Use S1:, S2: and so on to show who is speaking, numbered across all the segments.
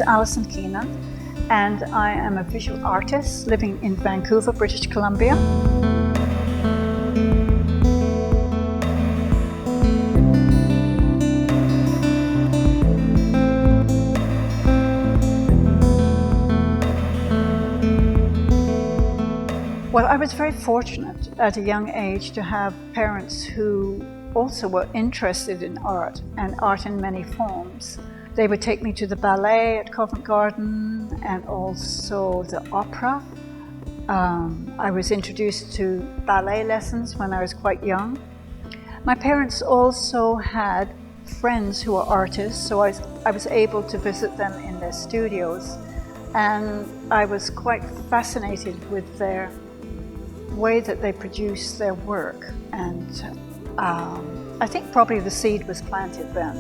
S1: Alison Keenan, and I am a visual artist living in Vancouver, British Columbia. Well, I was very fortunate at a young age to have parents who also were interested in art, and art in many forms. They would take me to the ballet at Covent Garden and also the opera. I was introduced to ballet lessons when I was quite young. My parents also had friends who were artists, so I was able to visit them in their studios, and I was quite fascinated with their way that they produce their work, and I think probably the seed was planted then.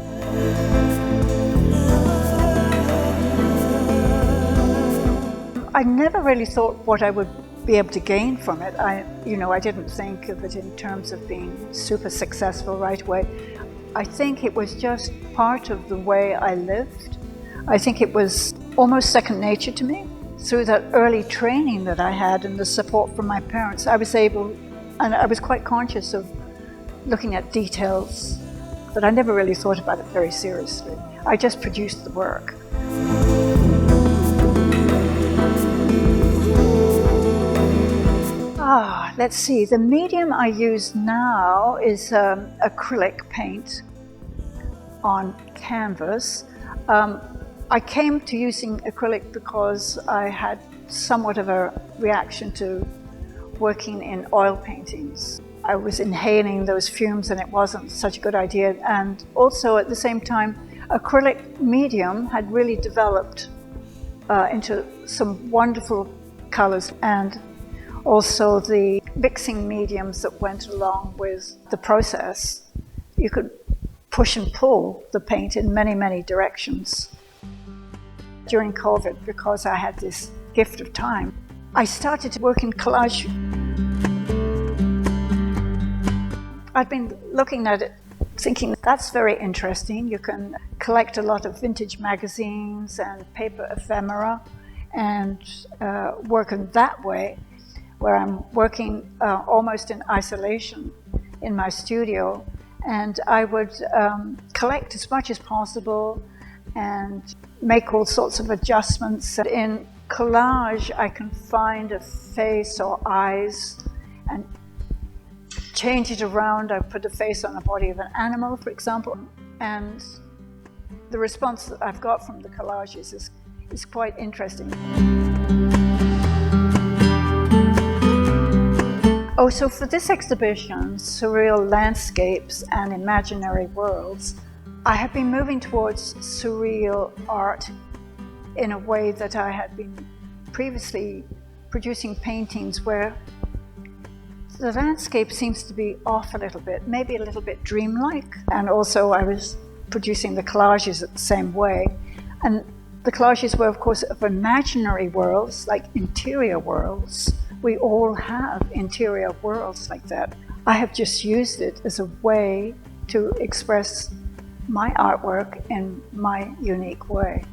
S1: I never really thought what I would be able to gain from it. I didn't think of it in terms of being super successful right away. I think it was just part of the way I lived. I think it was almost second nature to me. Through that early training that I had and the support from my parents, I was able, and I was quite conscious of looking at details, but I never really thought about it very seriously. I just produced the work. Let's see, the medium I use now is acrylic paint on canvas. I came to using acrylic because I had somewhat of a reaction to working in oil paintings. I was inhaling those fumes and it wasn't such a good idea. And also at the same time, acrylic medium had really developed into some wonderful colors, and also the mixing mediums that went along with the process. You could push and pull the paint in many, many directions. During COVID, because I had this gift of time, I started to work in collage. I'd been looking at it, thinking that's very interesting. You can collect a lot of vintage magazines and paper ephemera and work in that way, where I'm working almost in isolation in my studio. And I would collect as much as possible and make all sorts of adjustments. In collage, I can find a face or eyes and change it around. I put a face on the body of an animal, for example, and the response that I've got from the collages is quite interesting. Oh, so for this exhibition, Surreal Landscapes and Imaginary Worlds, I have been moving towards surreal art in a way that I had been previously producing paintings where the landscape seems to be off a little bit, maybe a little bit dreamlike. And also I was producing the collages the same way. And the collages were, of course, of imaginary worlds, like interior worlds. We all have interior worlds like that. I have just used it as a way to express my artwork in my unique way.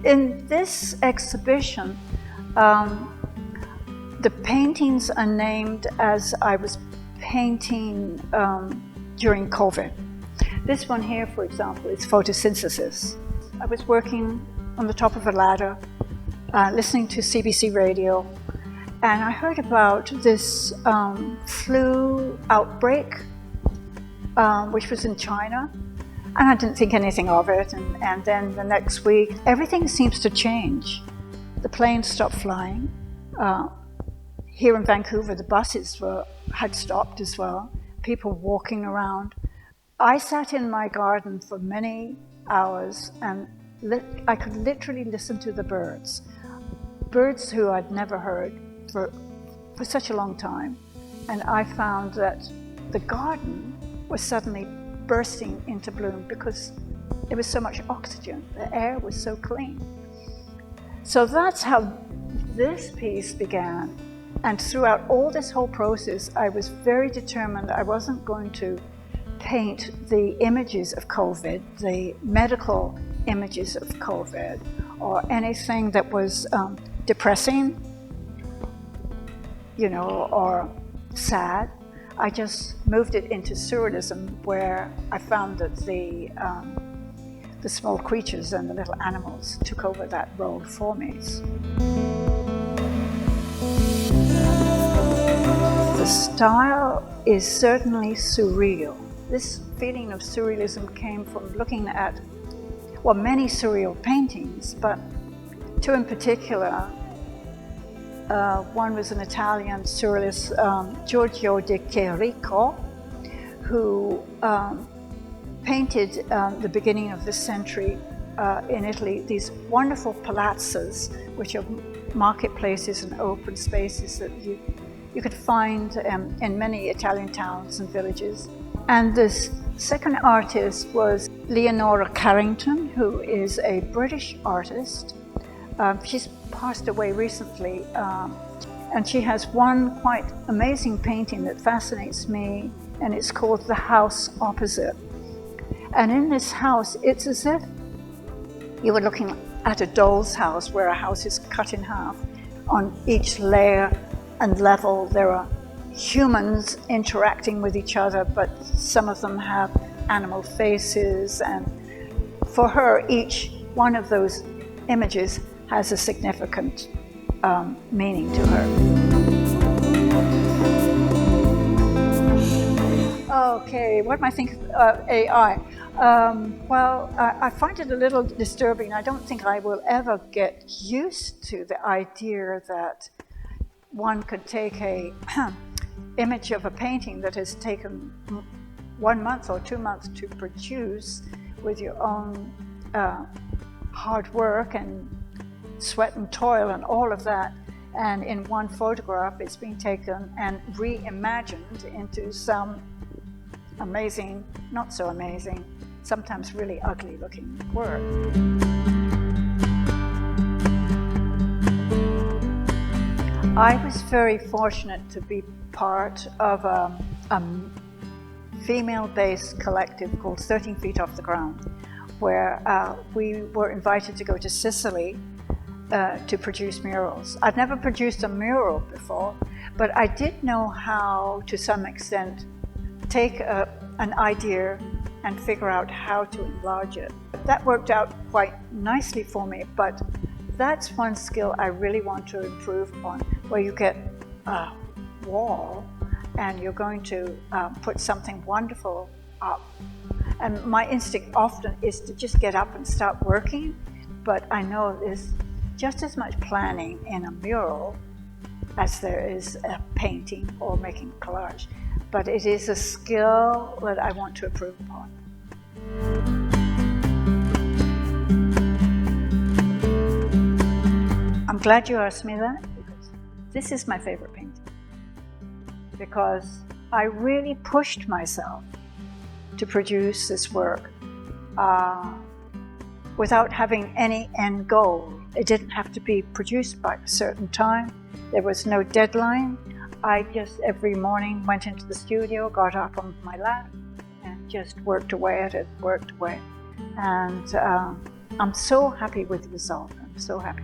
S1: In this exhibition, the paintings are named as I was painting during COVID. This one here, for example, is photosynthesis. I was working on the top of a ladder, listening to CBC radio, and I heard about this flu outbreak, which was in China, and I didn't think anything of it. And then the next week, everything seems to change. The planes stopped flying. Here in Vancouver, the buses had stopped as well. People walking around. I sat in my garden for many hours, and I could literally listen to the birds. Birds who I'd never heard for such a long time. And I found that the garden was suddenly bursting into bloom because there was so much oxygen. The air was so clean. So that's how this piece began. And throughout all this whole process, I was very determined I wasn't going to paint the images of COVID, the medical images of COVID, or anything that was depressing, you know, or sad. I just moved it into surrealism, where I found that the small creatures and the little animals took over that role for me. The style is certainly surreal. This feeling of surrealism came from looking at, well, many surreal paintings, but two in particular. One was an Italian surrealist, Giorgio de Chirico, who painted the beginning of this century in Italy, these wonderful palazzas, which are marketplaces and open spaces that you could find in many Italian towns and villages. And this second artist was Leonora Carrington, who is a British artist. She's passed away recently, and she has one quite amazing painting that fascinates me, and it's called The House Opposite. And in this house, it's as if you were looking at a doll's house, where a house is cut in half. On each layer and level, there are humans interacting with each other, but some of them have animal faces, and for her, each one of those images has a significant meaning to her. Okay, what do I think of AI? Well, I find it a little disturbing. I don't think I will ever get used to the idea that one could take a image of a painting that has taken 1 month or 2 months to produce with your own hard work and sweat and toil and all of that, and in one photograph it's been taken and reimagined into some amazing, not so amazing, sometimes really ugly looking work. I was very fortunate to be part of a female-based collective called 13 Feet Off the Ground, where we were invited to go to Sicily to produce murals. I'd never produced a mural before, but I did know how, to some extent, take an idea and figure out how to enlarge it. That worked out quite nicely for me, but that's one skill I really want to improve on, where you get a wall and you're going to put something wonderful up. And my instinct often is to just get up and start working, but I know there's just as much planning in a mural as there is a painting or making a collage. But it is a skill that I want to improve upon. I'm glad you asked me that, because this is my favorite painting. Because I really pushed myself to produce this work without having any end goal. It didn't have to be produced by a certain time. There was no deadline. I just every morning went into the studio, got up on my lap, and just worked away at it, worked away. And I'm so happy with the result. I'm so happy.